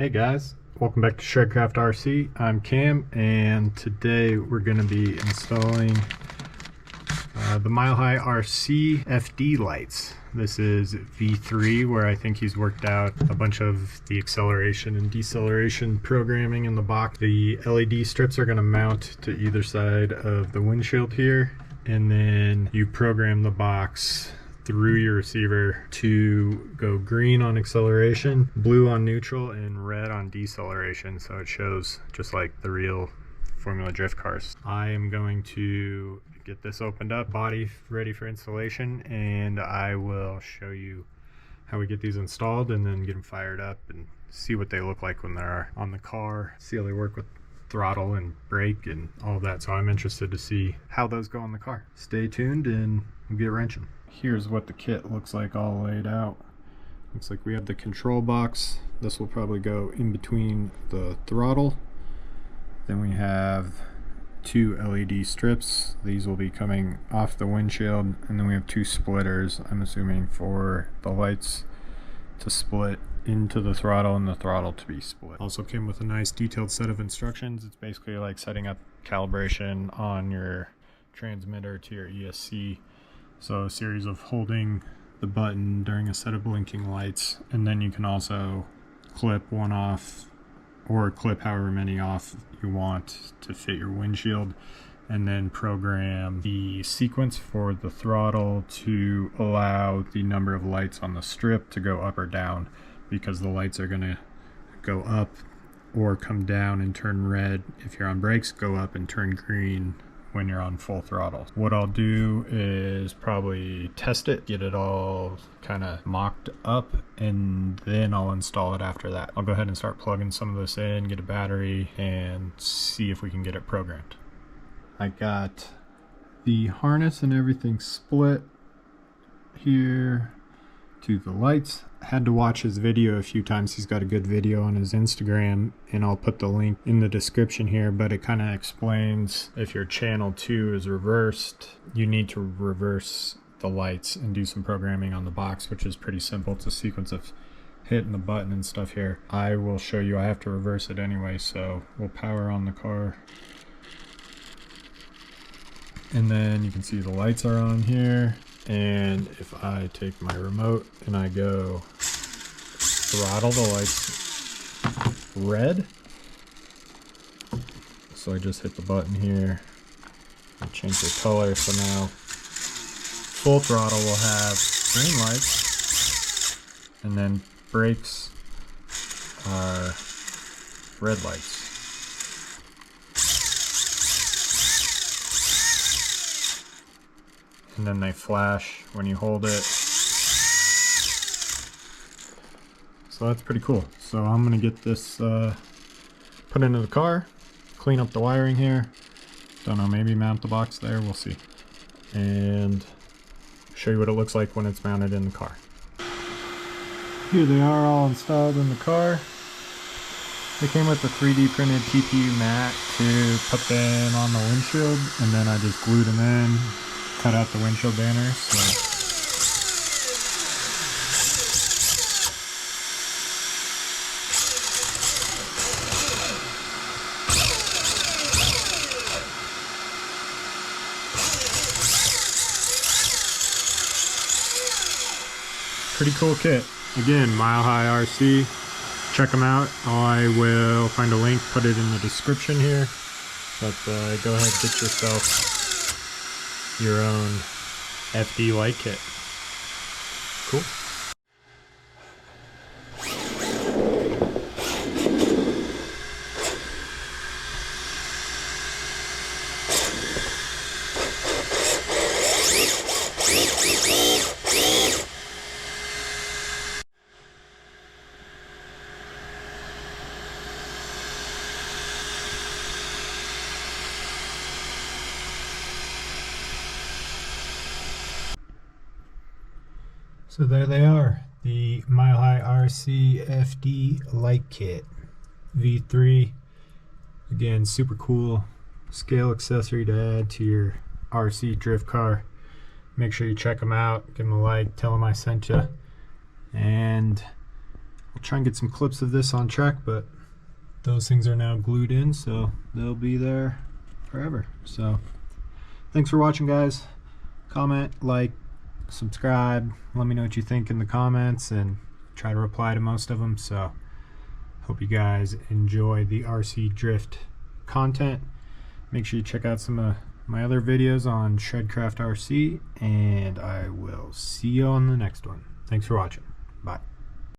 Hey guys, welcome back to Shredcraft RC. I'm Cam, and today we're going to be installing the Mile High RC FD lights. This is V3, where I think he's worked out a bunch of the acceleration and deceleration programming in the box. The LED strips are going to mount to either side of the windshield here, and then you program the box through your receiver to go green on acceleration, blue on neutral, and red on deceleration, so it shows just like the real Formula Drift cars. I am going to get this opened up, body ready for installation, and I will show you how we get these installed and then get them fired up and see what they look like when they're on the car, see how they work with throttle and brake and all that. So I'm interested to see how those go on the car. Stay tuned and we'll get wrenching. Here's what the kit looks like all laid out. Looks like we have the control box. This will probably go in between the throttle. Then we have two LED strips. These will be coming off the windshield, and then we have two splitters, I'm assuming, for the lights to split into the throttle and the throttle to be split. Also came with a nice detailed set of instructions. It's basically like setting up calibration on your transmitter to your ESC. So a series of holding the button during a set of blinking lights, and then you can also clip one off or clip however many off you want to fit your windshield, and then program the sequence for the throttle to allow the number of lights on the strip to go up or down, because the lights are going to go up or come down and turn red if you're on brakes, go up and turn green when you're on full throttle. What I'll do is probably test it, get it all kind of mocked up, and then I'll install it after that. I'll go ahead and start plugging some of this in, get a battery, and see if we can get it programmed. I got the harness and everything split here to the lights. Had to watch his video a few times. He's got a good video on his Instagram, and I'll put the link in the description here, but it kind of explains if your channel 2 is reversed, you need to reverse the lights and do some programming on the box, which is pretty simple. It's a sequence of hitting the button and stuff here. I will show you. I have to reverse it anyway, so we'll power on the car. And then you can see the lights are on here. And if I take my remote and I go throttle, the lights red. So I just hit the button here and change the color. So now full throttle will have green lights, and then brakes are red lights. And then they flash when you hold it. So that's pretty cool. So I'm gonna get this put into the car, clean up the wiring here. Don't know, maybe mount the box there, we'll see. And show you what it looks like when it's mounted in the car. Here they are all installed in the car. They came with a 3D printed TPU mat to put them on the windshield, and then I just glued them in. Cut out the windshield banner. So pretty cool kit. Again, Mile High RC. Check them out. I will find a link, put it in the description here. But go ahead, get yourself your own FD light kit. Cool. So there they are, the Mile High RC FD light kit, V3. Again, super cool scale accessory to add to your RC drift car. Make sure you check them out, give them a like, tell them I sent you, and I'll try and get some clips of this on track, but those things are now glued in, so they'll be there forever. So thanks for watching, guys. Comment, like, subscribe, let me know what you think in the comments, and try to reply to most of them. So hope you guys enjoy the RC drift content. Make sure you check out some of my other videos on Shredcraft RC, and I will see you on the next one. Thanks for watching.